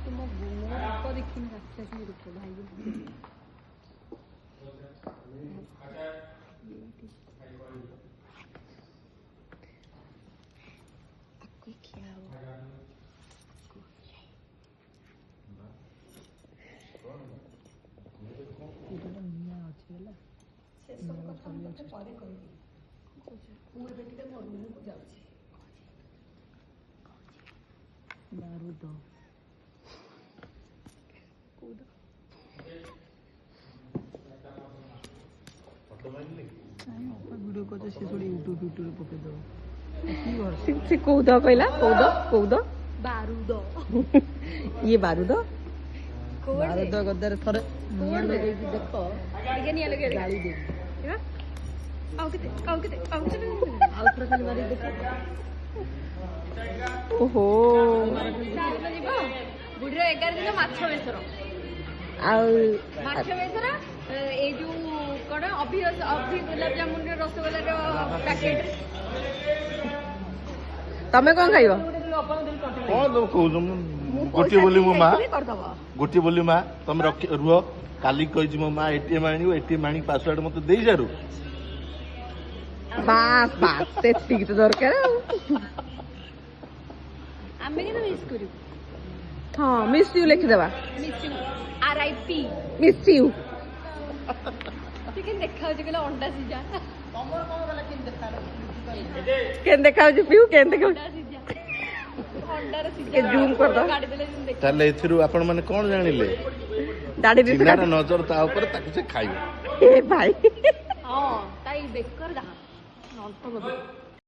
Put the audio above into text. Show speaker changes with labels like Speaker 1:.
Speaker 1: तुम रूप देखी राक्षसी रूप भाई बारूद वीडियो को तो यूट्यूब पके दो से कौद कहला कौद बारूद ये बारूद बारूद गदर थरे निया लगे देखो ये निया लगे गाली दे आओ के आउ प्रकार मारी देखो ओहो बुढ़ीर 11 दिन माछ बेसर माछ बेसर ए जो कौन अभी गुलाब जामुन रसगोल्ला पैकेट तमे कौन खाइबो
Speaker 2: गोटी बोली मो माँ गोटी बोली माँ तुम रुह काली कही मो माँ एटीएम एटीएम आनी पासवर्ड मत दे जारू
Speaker 1: बास बास तो दरकार आमे के मिस करू हां मिस यू लिख देबा miss you RIP miss you chicken देखा जे गेला अंडा सिजा तमर कोन गला केन देखा जे पिउ केन देखा अंडा रे सिजा के जूम कर दो गाडी देले जूम देख
Speaker 2: ताले एथिरु आपण माने कोन जानिले
Speaker 1: दाडी रे
Speaker 2: जिनार नजर ता ऊपर ताकि से खाइबो
Speaker 1: ए भाई हां ताई बेकर दा नॉन तो